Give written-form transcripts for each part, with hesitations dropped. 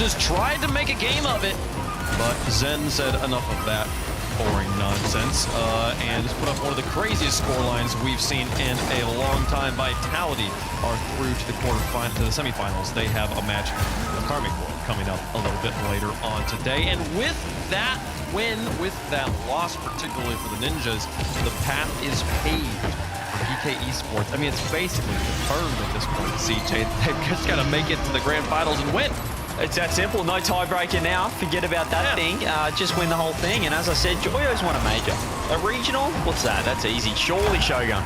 Ninjas tried to make a game of it, but Zen said enough of that boring nonsense, and just put up one of the craziest score lines we've seen in a long time. Vitality are through to the semifinals. They have a match with Karmic World coming up a little bit later on today. And with that win, with that loss, particularly for the Ninjas, the path is paved for DK Esports. I mean, it's basically confirmed at this point, CJ. They've just got to make it to the grand finals and win. It's that simple. No tiebreaker now. Forget about that thing. Just win the whole thing. And as I said, Joyo's won a major. A regional? What's that? That's easy. Surely, Shogun.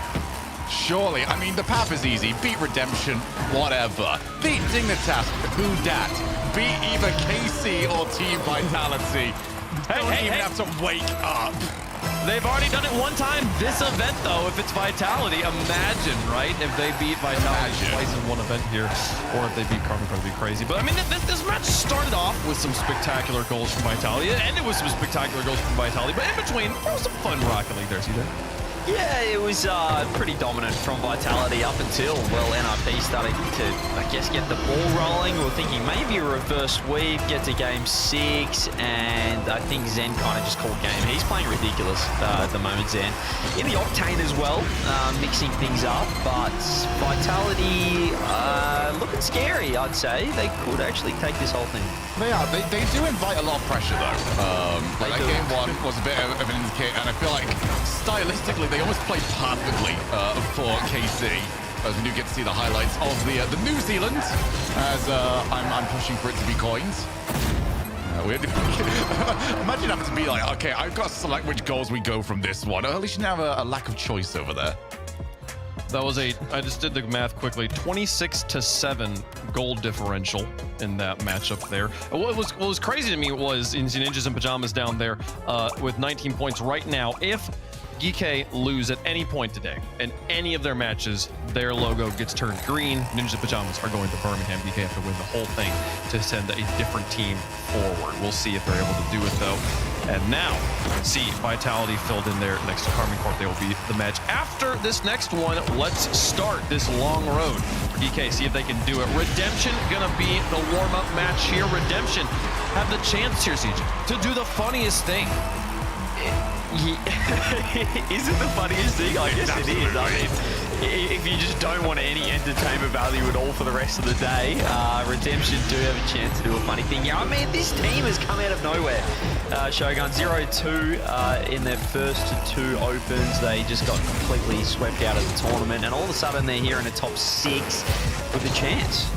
Surely. I mean, the path is easy. Beat Redemption, whatever. Beat Dignitas, who dat? Beat either KC or Team Vitality. Don't even have to wake up. They've already done it one time this event, though. If it's Vitality, imagine, right? If they beat Vitality twice in one event here, or if they beat Karmic, it'd be crazy. But I mean, this match started off with some spectacular goals from Vitality, and it was some spectacular goals from Vitality. But in between, there was some fun Rocket League there, see that? Yeah, it was pretty dominant from Vitality up until, well, NRP started to, I guess, get the ball rolling. We were thinking maybe a reverse sweep, get to game 6, and I think Zen kind of just called game. He's playing ridiculous at the moment, Zen. In the Octane as well, mixing things up, but Vitality looking scary, I'd say. They could actually take this whole thing. They are. They do invite a lot of pressure, though. Like that game 1 was a bit of an indicator, and I feel like stylistically they almost played perfectly for KC. As we do get to see the highlights of the New Zealand, as I'm pushing for it to be coins. Imagine having to be like, okay, I've got to select which goals we go from this one. At least you have a lack of choice over there. That was I just did the math quickly, 26-7 goal differential in that matchup there. What was crazy to me was in Ninjas and Pajamas down there with 19 points right now. If GK lose at any point today in any of their matches, their logo gets turned green. Ninjas and Pajamas are going to Birmingham. GK have to win the whole thing to send a different team forward. We'll see if they're able to do it, though. And now, you can see Vitality filled in there next to Karmic Corp. They will be the match after this next one. Let's start this long road for DK, see if they can do it. Redemption gonna be the warm-up match here. Redemption have the chance here, CJ, to do the funniest thing. Is it the funniest thing? I guess it is. I mean, if you just don't want any entertainment value at all for the rest of the day, Redemption do have a chance to do a funny thing. Yeah, I mean, this team has come out of nowhere. Shogun 0-2 in their first 2 opens. They just got completely swept out of the tournament, and all of a sudden they're here in the top 6 with a chance.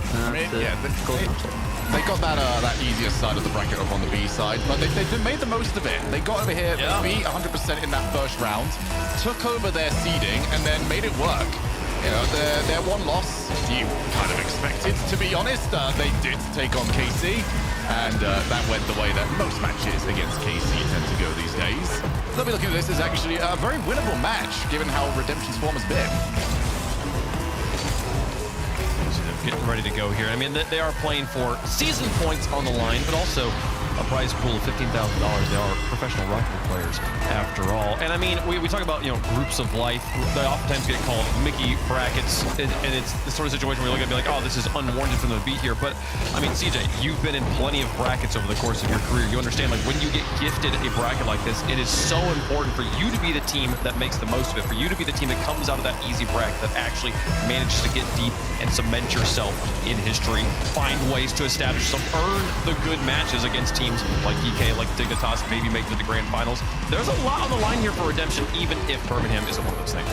They got that easier side of the bracket up on the B side, but they made the most of it. They got over here, beat 100% in that first round, took over their seeding, and then made it work. You know, their one loss, you kind of expected, to be honest. They did take on KC, and that went the way that most matches against KC tend to go these days. They'll be looking at this as actually a very winnable match, given how Redemption's form has been. Getting ready to go here. I mean, they are playing for season points on the line, but also a prize pool of $15,000. They are professional Rocket League players, after all. And I mean, we talk about, you know, groups of life. They oftentimes get called Mickey brackets, and it's the sort of situation where you're looking at be like, oh, this is unwarranted for them to be here. But I mean, CJ, you've been in plenty of brackets over the course of your career. You understand, like, when you get gifted a bracket like this, it is so important for you to be the team that makes the most of it, for you to be the team that comes out of that easy bracket, that actually manages to get deep and cement yourself in history, find ways to establish some, earn the good matches against teams like EK, like Dignitas, maybe make it to the grand finals. There's a lot on the line here for Redemption, even if Birmingham isn't one of those things.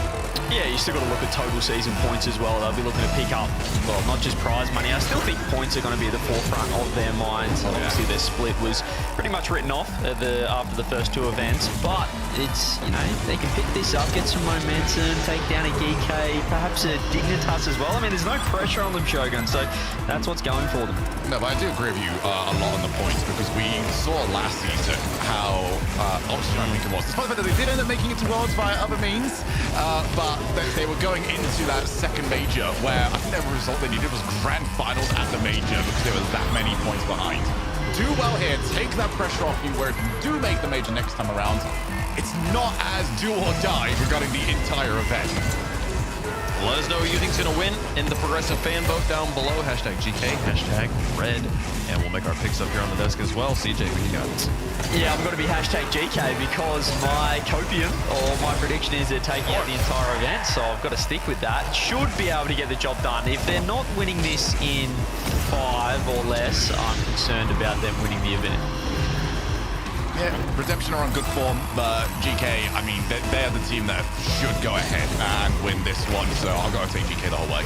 Yeah, you still got to look at total season points as well. They'll be looking to pick up, well, not just prize money. I still think points are going to be at the forefront of their minds. Obviously, their split was pretty much written off after the first 2 events, but it's, you know, they can pick this up, get some momentum, take down a GK, perhaps a Dignitas as well. I mean, there's no pressure on them, Shogun, so that's what's going for them. No, but I do agree with you a lot on the points, because we saw last season how Oxygen, I think it was, despite the fact that they did end up making it to Worlds via other means, but they were going into that second major where I think the result they needed was grand finals at the major because there was that many points behind. Do well here, take that pressure off you, where if you do make the major next time around, it's not as do or die regarding the entire event. Let us know who you think's going to win in the progressive fan vote down below. Hashtag GK, hashtag red. And we'll make our picks up here on the desk as well. CJ, what you got? Yeah, I'm going to be hashtag GK because my copium, or my prediction is they're taking out the entire event, so I've got to stick with that. Should be able to get the job done. If they're not winning this in 5 or less, I'm concerned about them winning the event. Yeah, Redemption are on good form, but GK, I mean, they're the team that should go ahead and win this one, so I'll go and take GK the whole way.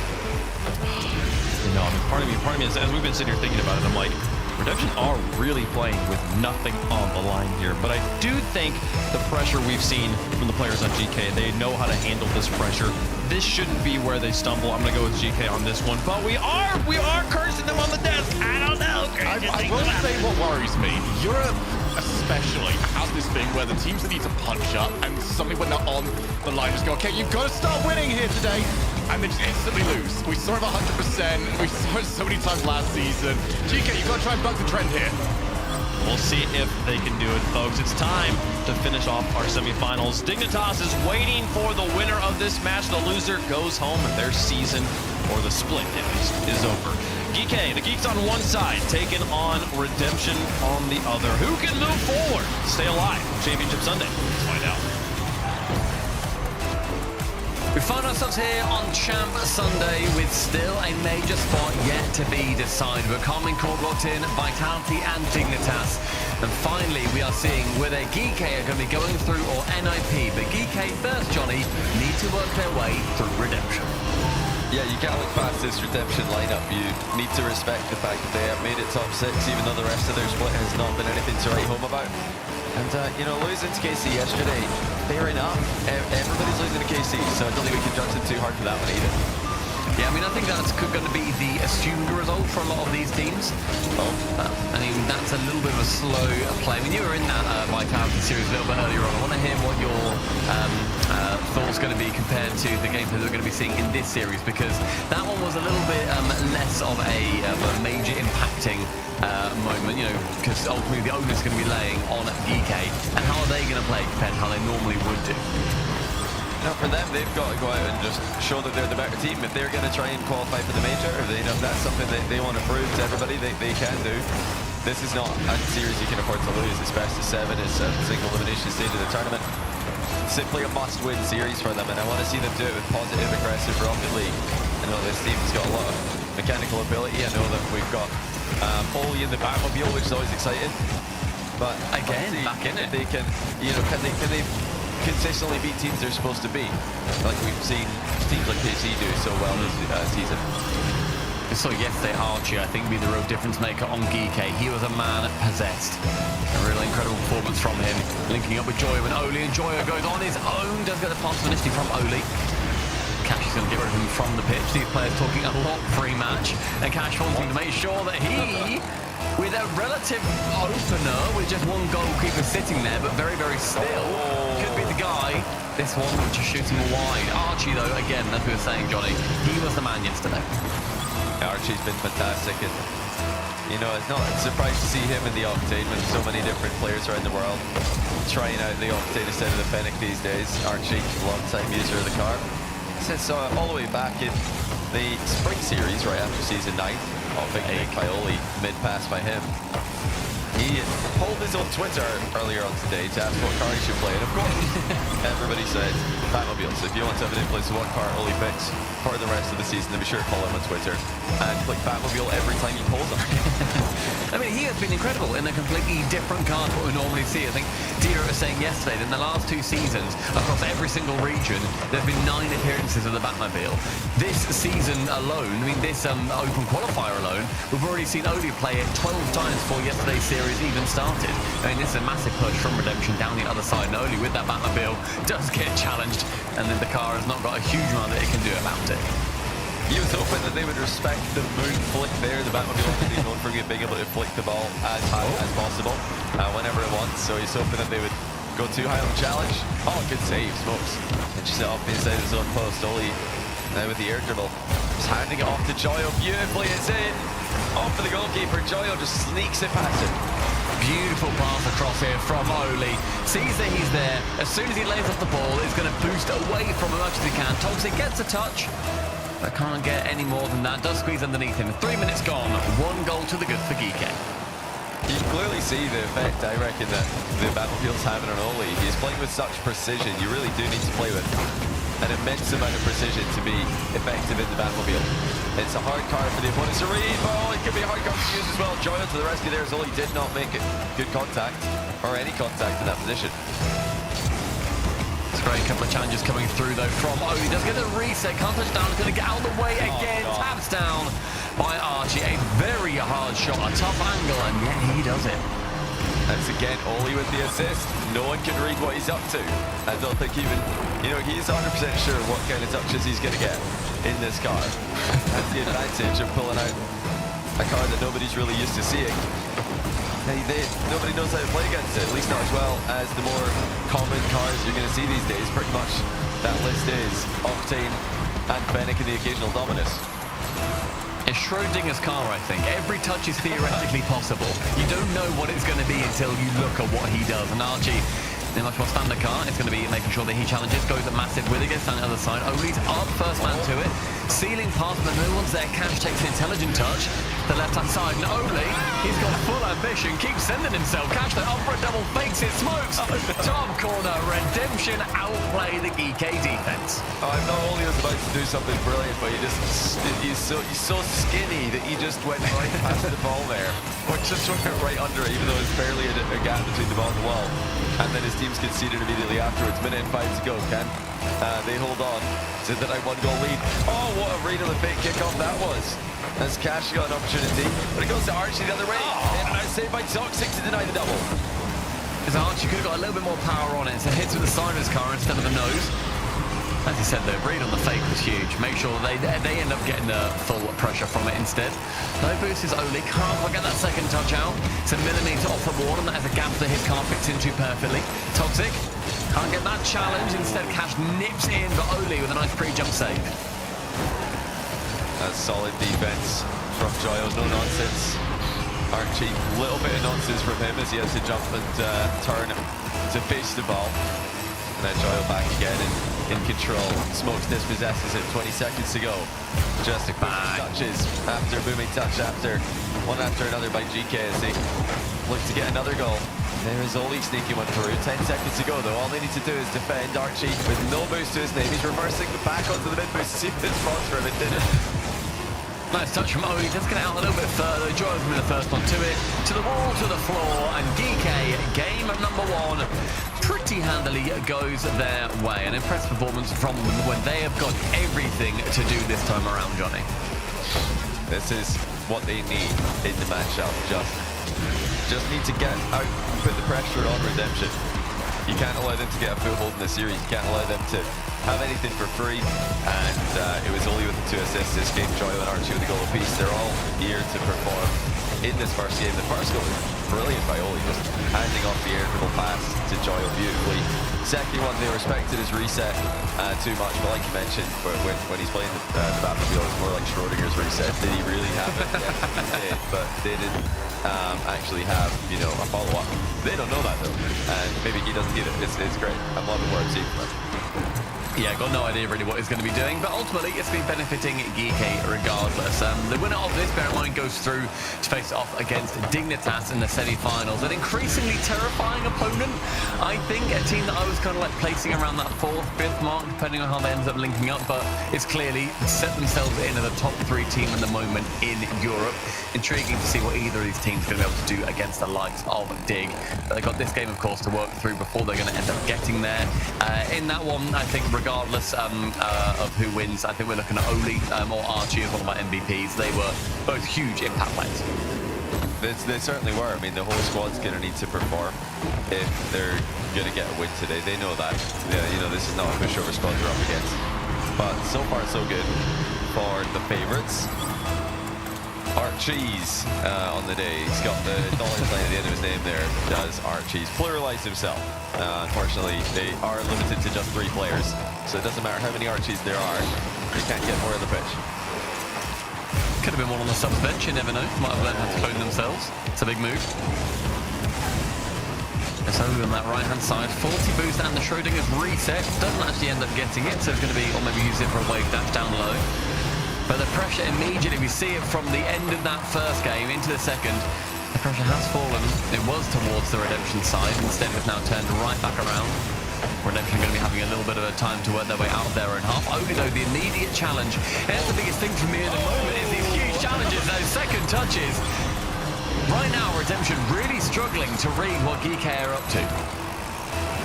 You know, I mean, part of me is, as we've been sitting here thinking about it, I'm like, Redemption are really playing with nothing on the line here, but I do think the pressure we've seen from the players on GK, they know how to handle this pressure. This shouldn't be where they stumble. I'm going to go with GK on this one, but we are cursing them on the desk. I don't know. I will say what worries me. Europe especially has this thing where the teams that need to punch up and suddenly when they're on the line just go, okay, you've got to start winning here today, and they just instantly lose. We saw it 100%. We saw it so many times last season. GK, you've got to try and buck the trend here. We'll see if they can do it, folks. It's time to finish off our semifinals. Dignitas is waiting for the winner of this match. The loser goes home, and their season, or the split at least, is over. GK, the Geeks on one side, taking on Redemption on the other. Who can move forward? Stay alive. Championship Sunday. Let's find out. We find ourselves here on Champ Sunday with still a major spot yet to be decided. We're Carmine Core got in, Vitality and Dignitas. And finally, we are seeing whether GK are going to be going through or NIP. But GK first, Johnny, need to work their way through Redemption. Yeah, you can't look past this Redemption lineup. You need to respect the fact that they have made it top 6, even though the rest of their split has not been anything to write home about. And, you know, losing to KC yesterday, fair enough. Everybody's losing to KC, so I don't think we can judge them too hard for that one either. Yeah, I mean, I think that's going to be the assumed result for a lot of these teams. I mean, that's a little bit of a slow play. I mean, you were in that Vitality series a little bit earlier on. I want to hear what your thoughts going to be compared to the gameplay that we're going to be seeing in this series, because that one was a little bit less of a major impacting moment, you know, because ultimately the onus is going to be laying on GK. And how are they going to play compared to how they normally would do? Now for them, they've got to go out and just show that they're the better team. If they're going to try and qualify for the major, if that's something that they want to prove to everybody they can do. This is not a series you can afford to lose. It's best of 7. It's a single elimination stage of the tournament. Simply a must-win series for them, and I want to see them do it with positive, aggressive Rocket League. I know this team's got a lot of mechanical ability. I know that we've got Oli in the Batmobile, which is always exciting. But again, back in it. They can, you know, can they consistently beat teams they're supposed to beat, like we've seen teams like KC do so well this season. We saw yesterday Archie, I think, be the real difference maker on GK. He was a man possessed. A really incredible performance from him, linking up with Joyo and Oli, and Joyo goes on his own, does get the pass initially from Oli. Cash is going to get rid of him from the pitch. These players talking a lot pre-match, and Cash wanting to make sure that he, with a relative opener, with just one goalkeeper sitting there, but very, very still, could be the guy. This one, which is shooting wide. Archie, though, again, as we were saying, Johnny, he was the man yesterday. Archie's been fantastic, and you know, it's not a surprise to see him in the Octane with so many different players around the world trying out the Octane instead of the Fennec these days. Archie, long-time user of the car, since all the way back in the Spring Series, right after Season 9. Oh, big hit by Oli, mid-pass by him. He pulled his own Twitter earlier on today to ask what car he should play, and of course, everybody said Batmobile. So if you want to have an influence on what car Oli picks for the rest of the season, then be sure to follow him on Twitter and click Batmobile every time he pulls them. I mean, he has been incredible in a completely different car to what we normally see. I think Dieter was saying yesterday that in the last 2 seasons, across every single region, there have been 9 appearances of the Batmobile. This season alone, I mean, this open qualifier alone, we've already seen Oli play it 12 times before yesterday's series even started. I mean, this is a massive push from Redemption down the other side, and Oli with that Batmobile does get challenged, and then the car has not got a huge amount that it can do about it. He was hoping that they would respect the moon flick there. The Batmobile is known for being able to flick the ball as high as possible whenever it wants. So he's hoping that they would go too high on the challenge. Oh, good save, Smokes. And just off the inside of his own post. Oli now with the air dribble. Just handing it off to Joyo. Beautifully, it's in. Off for the goalkeeper. Joyo just sneaks it past him. Beautiful pass across here from Oli. Sees that he's there. As soon as he lays off the ball, it's going to boost away from him as much as he can. Toxic gets a touch, but can't get any more than that. Does squeeze underneath him. 3 minutes gone. 1 goal to the good for Geeky. You can clearly see the effect, I reckon, that the Battlefield's having on Oli. He's playing with such precision. You really do need to play with an immense amount of precision to be effective in the Battlefield. It's a hard card for the opponents to read. Oh, it could be a hard card to use as well. Joyo to the rescue there as Oli did not make it. Good contact, or any contact in that position. It's a great couple of challenges coming through, though, from Oli. Does get a reset. Can't touch down. Going to get out of the way again. Taps down by Archie. A very hard shot. A tough angle, and yet he does it. That's again Oli with the assist. No one can read what he's up to. I don't think even, he's 100% sure what kind of touches he's going to get in this car. That's the advantage of pulling out a car that nobody's really used to seeing. Nobody knows how to play against it, at least not as well as the more common cars you're going to see these days. Pretty much that list is Octane and Fennec and the occasional Dominus. It's Schrodinger's car, I think. Every touch is theoretically possible. You don't know what it's going to be until you look at what he does. And Archie, in a much more standard car, it's going to be making sure that he challenges, goes at massive with it, gets down the other side. Oli's up, first man to it. Sealing past, but no one's there. Cash takes an intelligent touch. The left-hand side, and Oli, he's got full ambition, keeps sending himself. Cash the up for a double, fakes it, smokes. Top corner, redemption, outplay the EK defense. I thought Oli was about to do something brilliant, but he's so skinny that he just went right past the ball there. Or just went right under it, even though it's barely a gap between the ball and the wall. And then his team's conceded immediately afterwards. Minute and 5 to go, Ken. They hold on to the 1-goal lead. Oh, what a read on the fake kickoff that was. As Cash got an opportunity, but it goes to Archie the other way. And now saved by Toxic to deny the double. Because Archie could have got a little bit more power on it, so hits with the side of his car instead of the nose. As he said, the read on the fake was huge. Make sure they end up getting the full pressure from it instead. No boost is Oli. Can't quite get that second touch out. It's a millimetre off the wall, and that is a gap that his car fits into perfectly. Toxic can't get that challenge. Instead, Cash nips in, but Oli with a nice pre-jump save. That's solid defense from Joyo. No nonsense. Archie, little bit of nonsense from him as he has to jump and turn to face the ball. And then Joyo back again in control. Smokes dispossesses him. 20 seconds to go. Just a quick touches after booming touch one after another by GK as they look to get another goal. There is Oli sneaking one through. 10 seconds to go though. All they need to do is defend. Archie with no boost to his name. He's reversing back onto the mid boost. See if it's spawns for him. It didn't. Nice touch from Oli. Just get out a little bit further. Joyo's been the first one to it. To the wall, to the floor. And GK, game number 1, pretty handily goes their way. An impressive performance from them when they have got everything to do this time around, Johnny. This is what they need in the matchup. Just need to get out, put the pressure on Redemption. You can't allow them to get a foothold in the series. You can't allow them to have anything for free. And it was Oli with the 2 assists this game. Joyo and Archie with a goal apiece. They're all here to perform in this first game. The first goal was brilliant by Oli, just handing off the air dribble pass to Joyo beautifully. Second one, they respected his reset too much, but like you mentioned, when he's playing the Battlefield, it's more like Schrodinger's reset. Did he really have it? Yeah, he did, but they didn't actually have, a follow-up. They don't know that though, and maybe he doesn't either. It's great. I'm loving what I'm seeing from him. Yeah, got no idea really what he's going to be doing, but ultimately it's been benefiting Geeky regardless. The winner of this, bear in mind, goes through to face off against Dignitas in the semi-finals. An increasingly terrifying opponent, I think. A team that I was kind of like placing around that 4th, 5th mark, depending on how they ended up linking up, but it's clearly set themselves in as a top 3 team at the moment in Europe. Intriguing to see what either of these teams are going to be able to do against the likes of Dig. But they've got this game, of course, to work through before they're going to end up getting there. In that one, I think regardless of who wins, I think we're looking at Oli or Archie as one of my MVPs. They were both huge impact players. They certainly were. I mean, the whole squad's going to need to perform if they're going to get a win today. They know that. Yeah, this is not a pushover squad they're up against. But so far, so good for the favourites. Archie's on the day. He's got the dollar sign at the end of his name there. Does Archie's pluralized himself. Unfortunately, they are limited to just 3 players. So it doesn't matter how many Archies there are. They can't get more on the pitch. Could have been one on the subs bench, you never know. Might have learned how to clone themselves. It's a big move. It's Oli on that right-hand side. 40 boost and the Schrodinger's reset. Doesn't actually end up getting it, so it's going to be, or maybe use it for a wave dash down low. But the pressure immediately, we see it from the end of that first game into the second. The pressure has fallen. It was towards the Redemption side. Instead, it's now turned right back around. Redemption going to be having a little bit of a time to work their way out of their own half. Only though the immediate challenge, and that's the biggest thing for me at the moment, is these huge challenges, those second touches. Right now, Redemption really struggling to read what Geek are up to.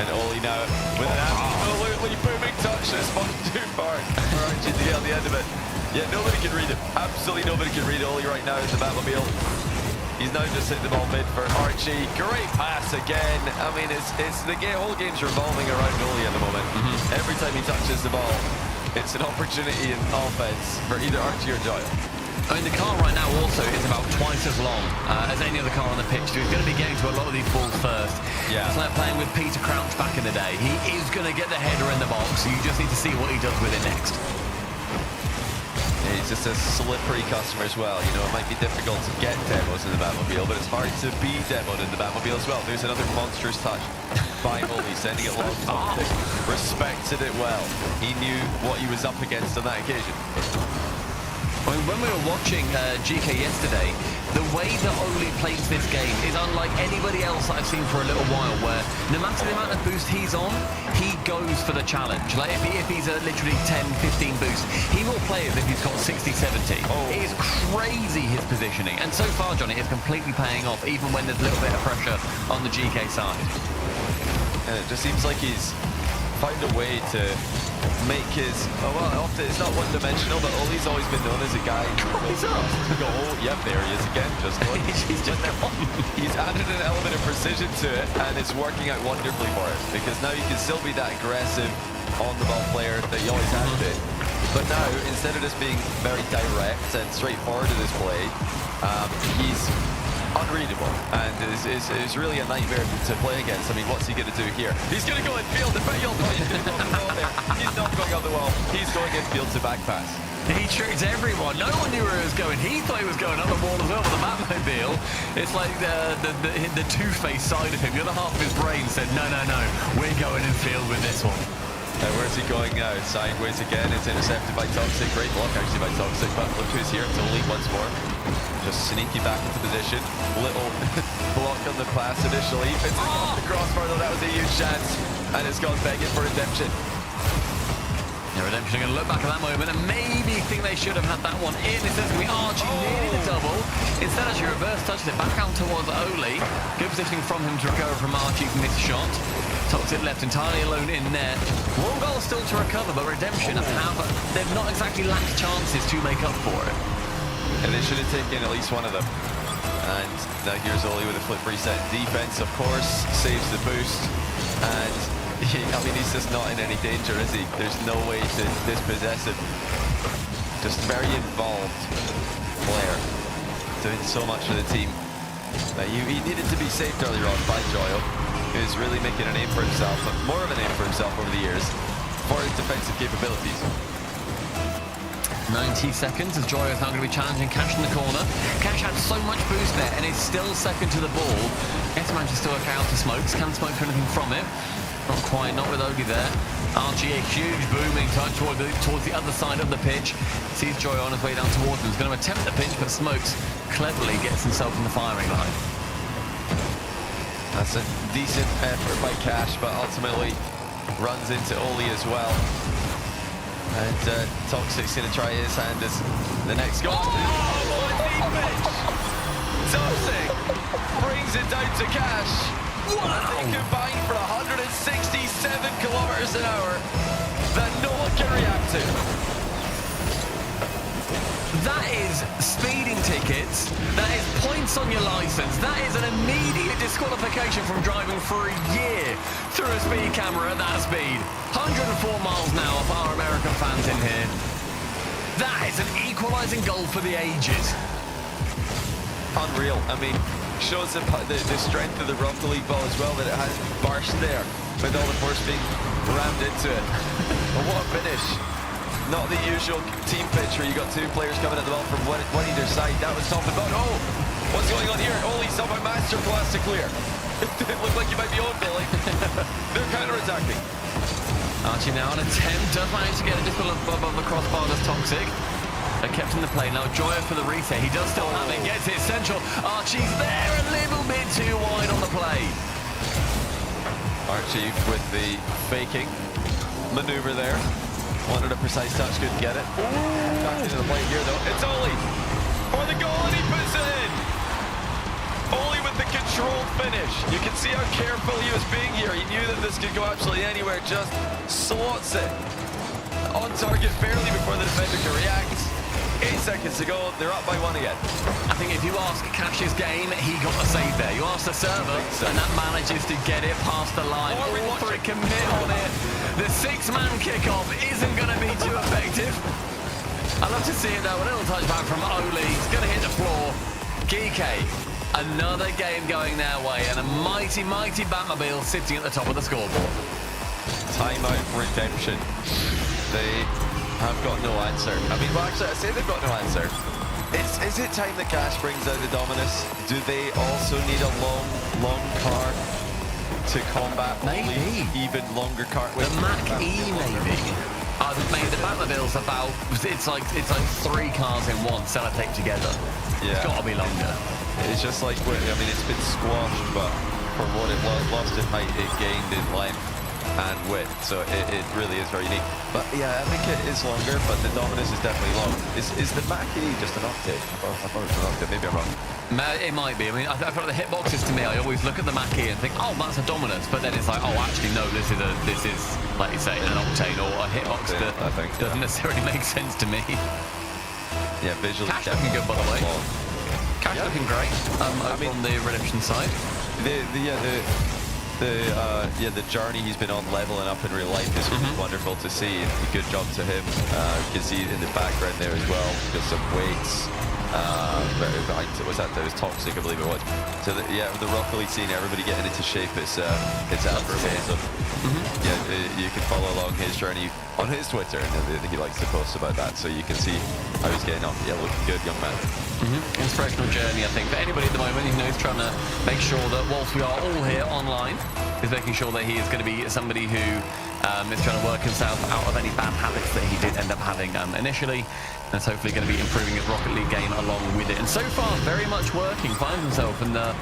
And Oli now with an absolutely booming touch that's much too far for Archie to get on the end of it. Yeah, nobody can read it. Absolutely nobody can read Oli right now in the Batmobile. He's now just hit the ball mid for Archie. Great pass again. I mean, whole game's revolving around Oli at the moment. Every time he touches the ball, it's an opportunity in offense for either Archie or Joyo. I mean, the car right now also is about twice as long as any other car on the pitch, so he's going to be getting to a lot of these balls first. Yeah. It's like playing with Peter Crouch back in the day. He is going to get the header in the box, so you just need to see what he does with it next. He's just a slippery customer as well. You know, it might be difficult to get demos in the Batmobile, but it's hard to be demoed in the Batmobile as well. There's another monstrous touch by Oli, sending it long. Respected it well. He knew what he was up against on that occasion. I mean, when we were watching GK yesterday, the way that Oli plays this game is unlike anybody else that I've seen for a little while, where no matter the amount of boost he's on, he goes for the challenge. Like, if he's at literally 10, 15 boost, he will play as if he's got 60, 70. It is crazy, his positioning. And so far, Johnny, it's completely paying off, even when there's a little bit of pressure on the GK side. And it just seems like he's found a way to make his, often it's not one-dimensional, but Oli's always been known as a guy who's yep, there he is again, just going. He's added an element of precision to it, and it's working out wonderfully for him, because now he can still be that aggressive on-the-ball player that he always has been. But now, instead of just being very direct and straightforward in his play, he's unreadable, and is really a nightmare to play against. I mean, what's he going to do here? He's going to go infield. He's going to go on the wall there. He's not going on the wall. He's going infield to back pass. He tricked everyone. No one knew where he was going. He thought he was going on the wall as well with the Batmobile. It's like the two-faced side of him. The other half of his brain said, no, we're going infield with this one. Where's he going now? Sideways again. It's intercepted by Toxic. Great block actually by Toxic, but look who's here to lead once more. Just sneaky back into position. Little block on the pass initially. It's off the crossbar though. That was a huge chance, and it's gone begging for Redemption. Yeah, Redemption are going to look back at that moment and maybe think they should have had that one in. It's going to be Archie nearly the double. Instead, as you reverse touches it back out towards Oli. Good positioning from him to recover from Archie's missed shot. Toxic left entirely alone in net. One goal still to recover, but Redemption they've not exactly lacked chances to make up for it. And they should have taken at least one of them. And now here's Oli with a flip reset. Defense, of course, saves the boost. And I mean, he's just not in any danger, is he? There's no way to dispossess him. Just very involved player, doing so much for the team. He needed to be saved earlier on by Joyo, who's really making a name for himself, but more of a name for himself over the years for his defensive capabilities. 90 seconds as Joyo is now going to be challenging Cash in the corner. Cash had so much boost there and is still second to the ball. Yes, manages to work out to Smokes. Can Smokes do anything from it? Not quite, not with Ogi there. Archie, a huge booming touch towards the other side of the pitch. Sees Joyo on his way down towards him. He's going to attempt the pinch, but Smokes cleverly gets himself in the firing line. That's a decent effort by Cash, but ultimately runs into Oli as well. And Toxic's going to try his hand as the next goal. Toxic brings it down to Cash. Wow. They combined for 167 kilometers an hour that no one can react to. That is speeding tickets. That is points on your license. That is an immediate disqualification from driving for a year through a speed camera at that speed. 104 miles an hour for our American fans in here. That is an equalising goal for the ages. Unreal. I mean, shows the strength of the Rocket League ball as well, that it has burst there with all the force being rammed into it. But what a finish. Not the usual team pitch where you got two players coming at the ball from one either side. That was top and bottom. Oh, what's going on here? Oli's up a masterclass to clear. It looked like you might be on, Billy. They're counter-attacking. Archie now an attempt, does manage to get it just above the crossbar, that's Toxic. They're kept in the play now. Joya for the reset. He does still have it, gets it central. Archie's there a little bit too wide on the play. Archie with the faking maneuver there. Wanted a precise touch, couldn't get it. Back into the play here though. It's Oli for the goal and he puts it in. Oli with the controlled finish. You can see how careful he was being here. He knew that this could go absolutely anywhere. Just slots it on target barely before the defender can react. 8 seconds to go. They're up by 1 again. I think if you ask Cash's game, he got the save there. You ask the server, and that manages to get it past the line. All for a commit on it. The 6-man kickoff isn't going to be too effective. I love to see it though. A little touchback from Oli. He's going to hit the floor. GK, another game going their way, and a mighty, mighty Batmobile sitting at the top of the scoreboard. Timeout redemption. They have got no answer. I mean, well, actually, I say they've got no answer. Is it time that Cash brings out the Dominus? Do they also need a long car to combat Maybe. even longer car? The Mach-E, maybe. Maybe the Batmobile's about, it's like 3 cars in one, sellotape together. Yeah. It's got to be longer. It's just like, I mean, it's been squashed, but for what it was, lost in height, it gained in length and width, so it really is very unique. But yeah, I think it is longer, but the Dominus is definitely long. Is the Mach-E just an octave? I thought it was an octave, maybe I'm wrong. It might be. I mean, I feel like the hitboxes to me, I always look at the Mach-E and think, oh, that's a Dominus, but then it's like, oh, actually, no, this is like you say, an octane or a hitbox that doesn't necessarily make sense to me. Yeah, visually. Cash looking good, by the way. Cash looking great. Over on the Redemption side. The journey he's been on leveling up in real life is wonderful to see. Good job to him. You can see it in the background there as well. Got some weights. It was Toxic, I believe it was. So the Rock Elite scene, everybody getting into shape. It's admirable. So, you can follow along his journey on his Twitter, and I think he likes to post about that, so you can see how he's getting on. Yeah, looking good, young man. Inspirational journey, I think, for anybody at the moment. He's trying to make sure that whilst we are all here online, he's making sure that he is going to be somebody who is trying to work himself out of any bad habits that he did end up having initially. And it's hopefully going to be improving his Rocket League game along with it. And so far, very much working. Finds himself in the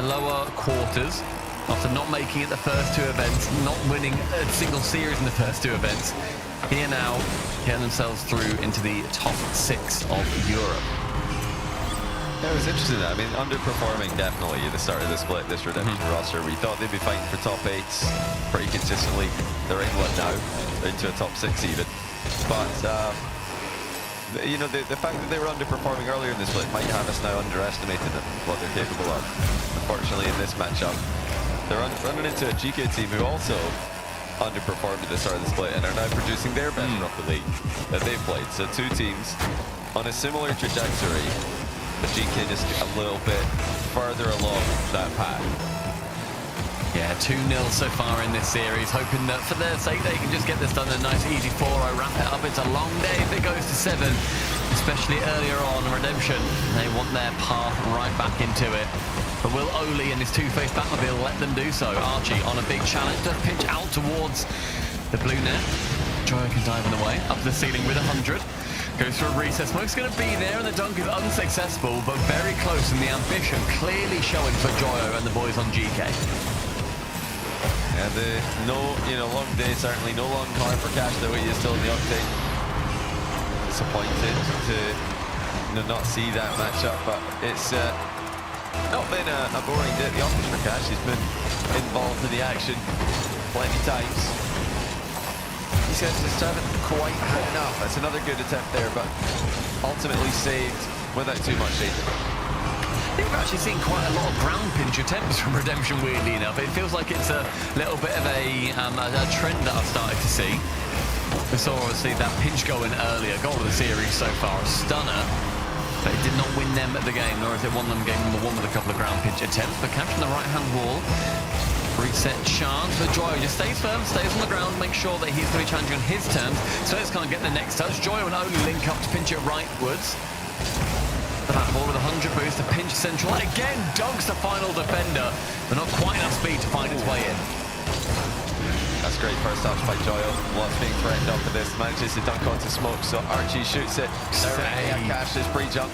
lower quarters after not making it the first 2 events, not winning a single series in the first 2 events. Here now, getting themselves through into the top 6 of Europe. Yeah, it was interesting. I mean, underperforming definitely at the start of the split, this Redemption roster. We thought they'd be fighting for top 8s pretty consistently. They're in one now. They're into a top 6 even. But, you know, the fact that they were underperforming earlier in the split might have us now underestimating them, what they're capable of. Unfortunately, in this matchup, they're running into a GK team who also underperformed at the start of the split and are now producing their best Rocket League that they've played. So 2 teams on a similar trajectory, but GK just a little bit further along that path. Yeah, 2-0 so far in this series, hoping that for their sake they can just get this done in a nice easy 4-0, wrap it up. It's a long day if it goes to 7, especially earlier on Redemption. They want their path right back into it. But will Oli and his two-faced Batmobile let them do so? Archie on a big challenge, does pitch out towards the blue net. Joya can dive in the way, up to the ceiling with 100. Goes for a reset. Smoke's going to be there, and the dunk is unsuccessful, but very close, and the ambition clearly showing for Joya and the boys on GK. And long day, certainly no long car for Cash, though he is still in the octane. Disappointed to not see that matchup, but it's not been a boring day at the office for Cash. He's been involved in the action plenty times. He says just haven't quite had enough. That's another good attempt there, but ultimately saved without too much danger. I think we've actually seen quite a lot of ground pinch attempts from Redemption, weirdly enough. It feels like it's a little bit of a trend that I've started to see. We saw obviously that pinch going earlier, goal of the series so far, a stunner. But it did not win them at the game, nor has it won them game number 1 with a couple of ground pinch attempts. But capturing the right-hand wall, reset chance for Joya. Just stays firm, stays on the ground, make sure that he's going to be challenging on his terms. So let's can't get the next touch. Joya and Oli link up to pinch it rightwards. But that ball with 100 boost to pinch central. Again, dunks the final defender, but not quite enough speed to find his way in. That's great first touch by Joyo. What's being threatened up for this. Manages to dunk onto Smoke, so Archie shoots it directly at Cash's pre-jump.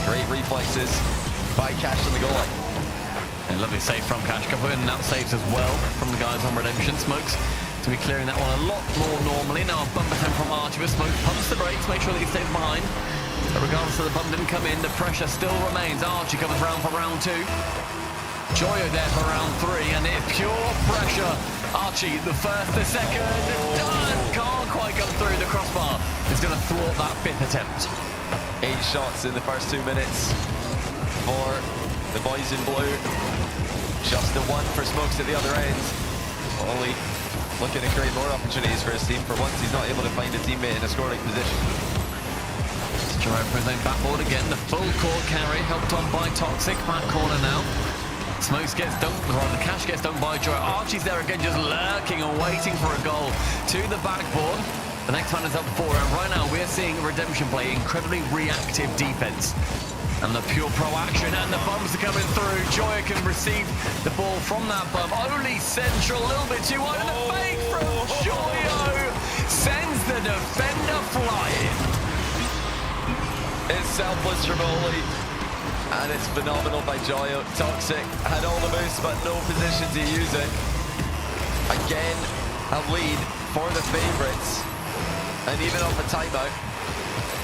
Great reflexes by Cash on the goal line. And lovely save from Cash. Couple in and out saves as well from the guys on Redemption. Smokes to be clearing that one a lot more normally. Now a bump attempt from Archie, but Smoke pumps the brakes, make sure that he stays behind. But regardless of the bump didn't come in, the pressure still remains. Archie comes round for round 2. Joyo there for round 3, and it's pure pressure. Archie, the first, the second, done! Can't quite come through the crossbar. He's going to thwart that 5th attempt. 8 shots in the first 2 minutes for the boys in blue. Just the 1 for Smokes at the other end. Only looking to create more opportunities for his team. For once, he's not able to find a teammate in a scoring position. Joyo for his own backboard again. The full court carry, helped on by Toxic. Back corner now. Smokes gets dunked, rather Cash gets dunked by Joyo. Archie's there again, just lurking and waiting for a goal to the backboard. The next man is up 4, and right now we're seeing Redemption play incredibly reactive defense. And the pure pro action, and the bumps are coming through. Joyo can receive the ball from that bump. Only central, a little bit too wide, and the fake from Joyo sends the defender flying. It's selfless from Oli. And it's phenomenal by Joyo. Toxic had all the moves, but no position to use it. Again, a lead for the favourites. And even off a timeout,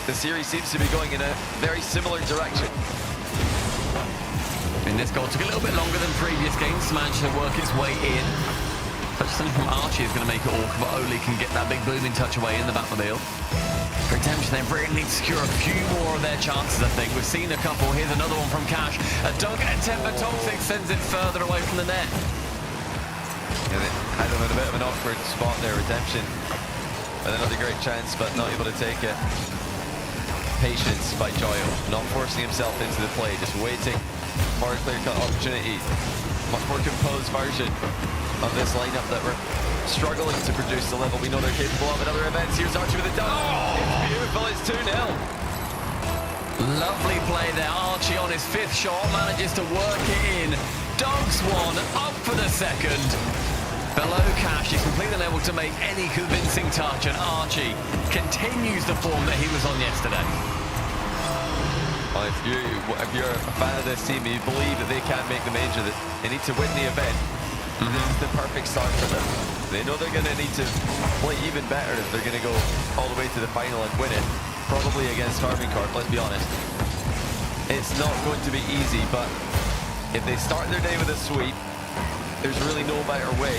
the series seems to be going in a very similar direction. And this goal took a little bit longer than previous games to manage to work its way in. Touch something from Archie is going to make it awkward, but Oli can get that big booming touch away in the Batmobile. Redemption, they really need to secure a few more of their chances, I think. We've seen a couple. Here's another one from Cash. A dunk attempt, but Toxic sends it further away from the net. And it had him in a bit of an awkward spot there. Redemption with another great chance, but not able to take it. Patience by Joyo, not forcing himself into the play, just waiting for a clear-cut opportunity. Much more composed version of this lineup that we're struggling to produce the level we know they're capable of at other events. Here's Archie with a dunk. It's beautiful, it's 2-0. Lovely play there. Archie on his 5th shot manages to work it in. Dunks 1, up for the 2nd. Below Cash, he's completely unable to make any convincing touch, and Archie continues the form that he was on yesterday. Well, if you're a fan of this team, you believe that they can make the major, that they need to win the event. This is the perfect start for them. They know they're going to need to play even better if they're going to go all the way to the final and win it. Probably against Carbon Corp, let's be honest. It's not going to be easy, but if they start their day with a sweep, there's really no better way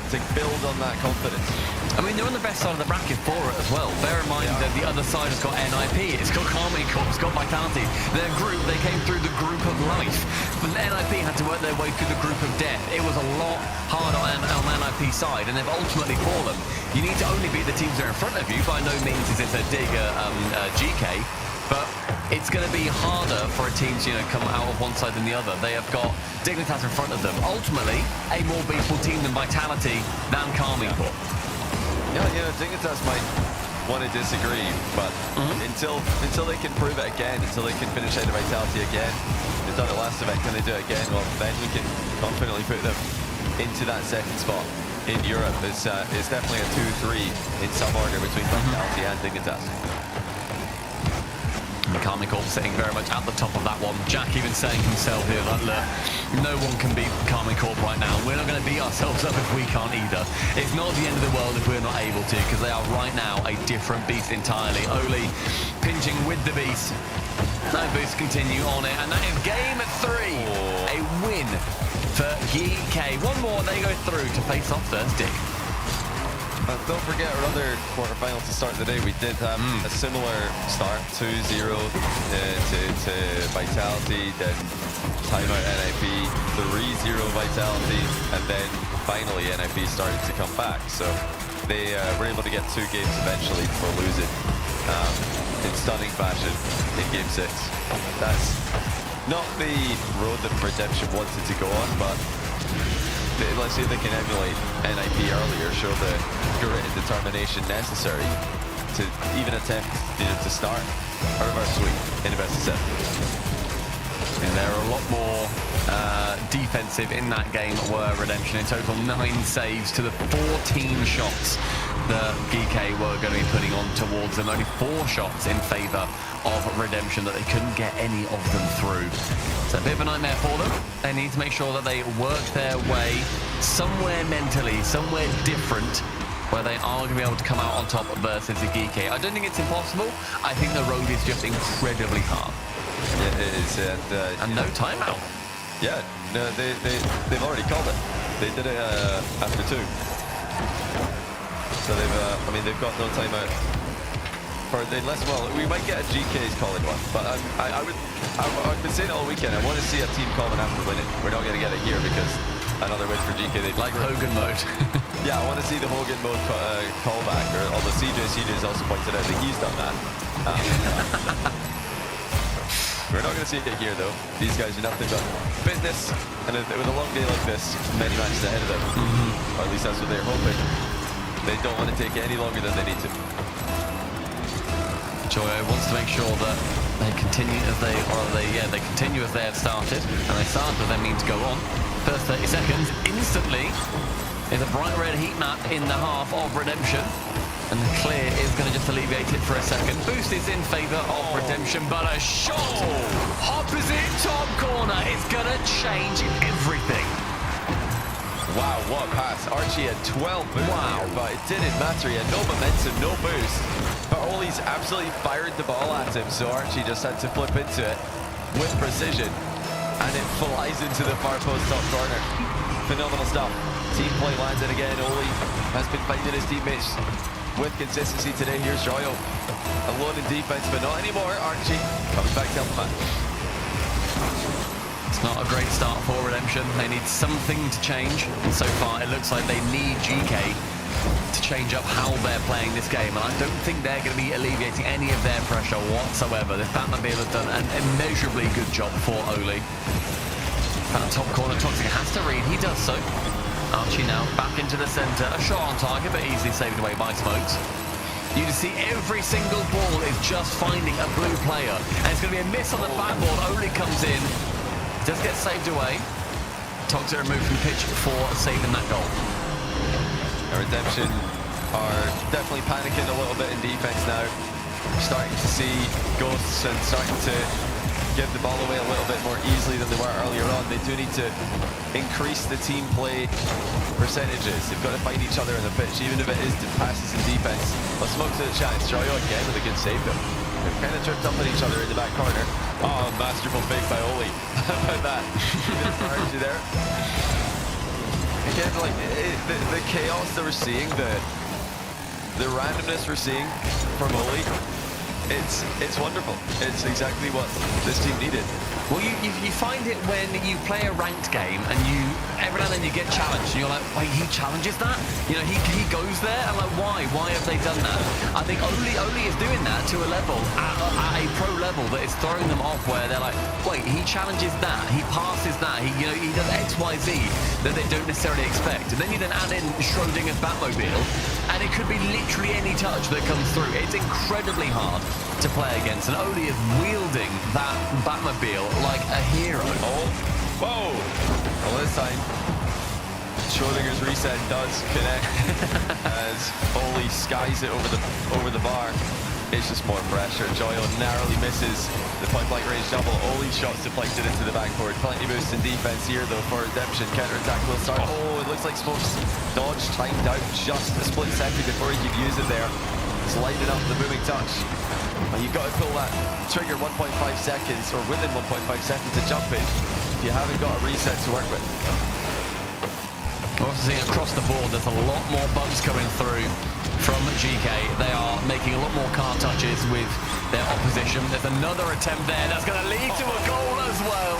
to build on that confidence. I mean, they're on the best side of the bracket for it as well. Bear in mind that the other side has got NIP, it's got Karma Corp, it's got Vitality. Their group, they came through the group of life. But NIP had to work their way through the group of death. It was a lot harder on NIP side, and they've ultimately for them, you need to only beat the teams that are in front of you. By no means is it a dig GK, but it's going to be harder for a team to come out of one side than the other. They have got Dignitas in front of them. Ultimately, a more beatable team than Vitality than Karma Corp. Yeah, Dignitas might want to disagree, but until they can prove it again, until they can finish out of Vitality again, they've done it last event, can they do it again? Well, then we can confidently put them into that 2nd spot in Europe. It's definitely a 2-3 in some order between Vitality and Dignitas. Karma Corp sitting very much at the top of that one. Jack even saying himself here that, look, no one can beat Karma Corp right now. We're not going to beat ourselves up if we can't either. It's not the end of the world if we're not able to, because they are right now a different beast entirely. Oli pinching with the beast. No boost, continue on it, and that is game 3. A win for GK. One more, they go through to face off Thursday. Don't forget our other quarterfinal to start the day. We did have a similar start, 2-0 to Vitality, then timeout NIP, 3-0 Vitality, and then finally NIP started to come back. So they were able to get 2 games eventually before losing in stunning fashion in Game 6. That's not the road that Redemption wanted to go on, but let's see if they can emulate NIP earlier, show the grit and determination necessary to even attempt to start out of our sweep in the best of 7. And there are a lot more defensive in that game were Redemption. In total, 9 saves to the 14 shots that GK were going to be putting on towards them. Only 4 shots in favor of Redemption, that they couldn't get any of them through. So a bit of a nightmare for them. They need to make sure that they work their way somewhere mentally, somewhere different, where they are going to be able to come out on top versus the GK. I don't think it's impossible. I think the road is just incredibly hard. Yeah, it is, and no timeout. Yeah, no, they've already called it. They did it after 2. So they've got no timeout. Well, we might get a GK's calling one, but I've been saying it all weekend. I want to see a team calling after winning. We're not going to get it here because another win for GK. They like Hogan mode. Yeah, I want to see the Hogan mode callback. Although CJ's also pointed out that he's done that. We're not going to see it here, though. These guys are nothing but business, and with a long day like this, many matches ahead of them. Or at least that's what they're hoping. They don't want to take it any longer than they need to. Joyo wants to make sure that they continue as they continue as they have started, and they start with their mean to go on. First 30 seconds, instantly, is a bright red heat map in the half of Redemption, and the clear is going to just alleviate it for a second. Boost is in favor of Redemption, but a shot opposite top corner is going to change everything. Wow, what a pass. Archie had 12 boost here, but it didn't matter. He had no momentum, no boost. But Oli's absolutely fired the ball at him, so Archie just had to flip into it with precision. And it flies into the far post top corner. Phenomenal stuff. Team play landed again. Oli has been finding his teammates with consistency today. Here's Joyo. Alone in defense, but not anymore. Archie comes back to help him out. It's not a great start for Redemption. They need something to change, and so far it looks like they need GK to change up how they're playing this game, and I don't think they're going to be alleviating any of their pressure whatsoever. This Batmobile has done an immeasurably good job for Oli. That top corner, Toxic has to read. He does so. Archie now back into the center. A shot on target, but easily saved away by Smokes. You can see every single ball is just finding a blue player, and it's going to be a miss on the backboard. Oli comes in. Does get saved away. Toxic removed from pitch for saving that goal. Redemption are definitely panicking a little bit in defense now. Starting to see ghosts and starting to give the ball away a little bit more easily than they were earlier on. They do need to increase the team play percentages. They've got to find each other on the pitch, even if it is to passes in defense. But Smoke to the chance. Joyo again with a good save though. They've kind of tripped up on each other in the back corner. Oh, masterful fake by Oli. How about that? Even for Archie there. Again, like the chaos that we're seeing, the randomness we're seeing from Oli, it's wonderful. It's exactly what this team needed. Well, you find it when you play a ranked game and every now and then you get challenged and you're like, wait, he challenges that? You know, he goes there? I'm like, why? Why have they done that? I think Oli is doing that to a level, at a pro level, that is throwing them off, where they're like, wait, he challenges that, he passes that, he does X, Y, Z that they don't necessarily expect. And then you then add in Schrodinger's Batmobile, and it could be literally any touch that comes through. It's incredibly hard to play against, and Oli is wielding that Batmobile like a hero. Oh, whoa! Well, this time, Schrodinger's reset does connect as Oli skies it over the bar. It's just more pressure. Joyo narrowly misses the point-blank range double. Oli shots deflected into the backboard. Plenty boost in defense here, though, for Redemption. Counter-attack will start. Oh, it looks like Smokes dodged, timed out just a split second before he could use it there. It's lighted up the booming touch. And you've got to pull that trigger 1.5 seconds, or within 1.5 seconds to jump in, if you haven't got a reset to work with. We're also seeing across the board, there's a lot more bumps coming through from GK. They are making a lot more car touches with their opposition. There's another attempt there that's going to lead to a goal as well.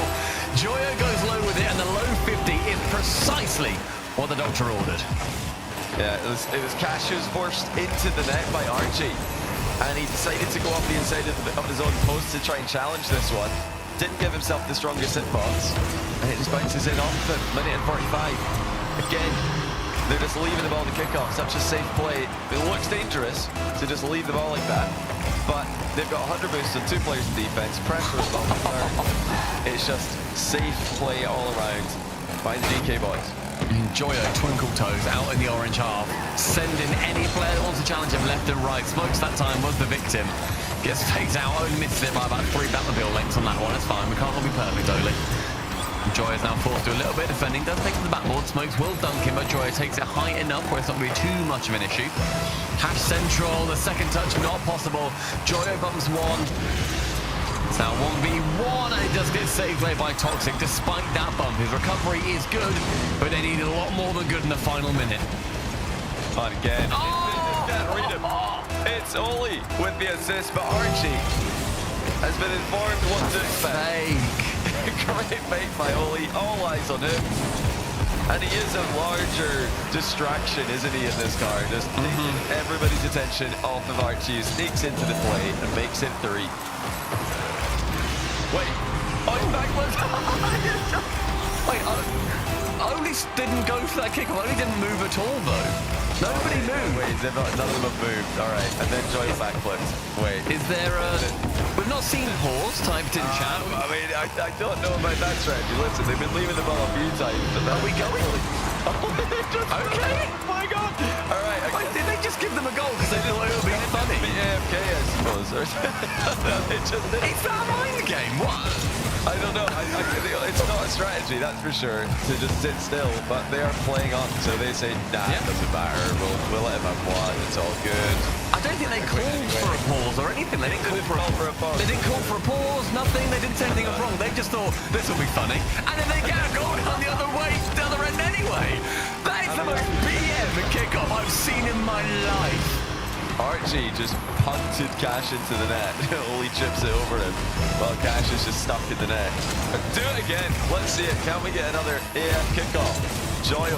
Joyo goes low with it, and the low 50 is precisely what the doctor ordered. Yeah, it was Cash who was forced into the net by Archie, and he decided to go off the inside of his own post to try and challenge this one. Didn't give himself the strongest hitbox, and it just bounces in off him. Minute and 45. Again, They're just leaving the ball to kick off. Such a safe play. It looks dangerous to just leave the ball like that. But they've got 100 boosts and 2 players in defense. Pressure is on the third. It's just safe play all around by the GK boys. Joyo, twinkle toes out in the orange half, sending any player that wants to challenge him left and right. Smokes that time was the victim. Gets faked out, only misses it by about 3 Batmobile lengths on that one. It's fine, we can't all be perfect, Oli. Joyo's now forced to do a little bit of defending, does take to the backboard. Smokes will dunk him, but Joyo takes it high enough where it's not going to be too much of an issue. Hash central, the second touch not possible. Joyo bumps one. It's now 1v1, and it does get saved play by Toxic despite that bump. His recovery is good, but they need a lot more than good in the final minute. And again, read him. It's Oli with the assist, but Archie has been informed what to expect. Great fake by Oli, all eyes on him. And he is a larger distraction, isn't he, in this car? Just taking everybody's attention off of Archie, who sneaks into the play and makes it 3. Wait, oh, he's backwards. Wait, Oli didn't go for that kick. Oli didn't move at all, though. Nobody moved. Wait, none of them have moved. All right, and then Joy backflipped. Wait. Is there a... We've not seen pause typed in chat. I mean, I don't know about that strategy. Listen, they've been leaving the ball a few times. Are we going? Okay. Oh my God. All right. Wait, did they just give them a goal because they thought it would be funny? AFK, I suppose. It's that mind game. What? I don't know. It's not a strategy, that's for sure, to just sit still. But they are playing on, so they say, nah, it doesn't matter. We'll let him have one. It's all good. I don't think they called for a pause or anything. They didn't call for a pause. They didn't call for a pause. Nothing. They didn't say anything was wrong. They just thought this will be funny, and then they get a goal down the other way, the other end anyway. That is the most BM kickoff I've seen in my life. Archie just punted Cash into the net. Oli chips it over him while Cash is just stuck in the net. Do it again. Let's see it. Can we get another AF kickoff? Joyo.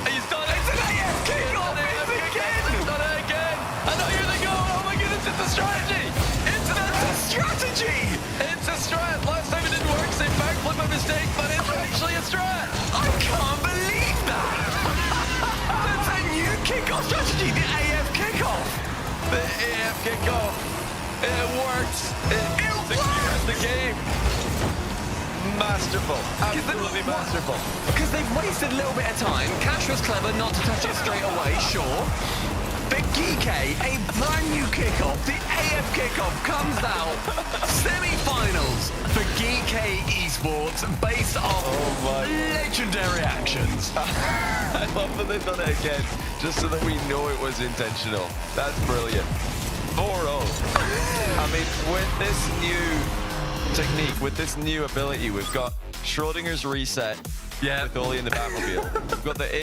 He's done it. It's an AF kickoff. He's done it again. And now here they go. Oh my goodness, it's a strategy. It's a strategy. It's a strat. Last time it didn't work. Same backflip by mistake, but it's actually a strat. I can't believe that. That's a new kickoff strategy. The AF kickoff. The AF kickoff. It works. It secures the game. Masterful. Absolutely masterful. Because they've wasted a little bit of time. Cash was clever not to touch it straight away, sure. But Geeky, a brand new kickoff, the AF kickoff comes out. Semi-finals for Geeky Esports based off legendary actions. I love that they've done it again, just so that we know it was intentional. That's brilliant. 4-0. I mean, with this new technique, with this new ability, we've got Schrodinger's reset with Oli in the Batmobile. We've got the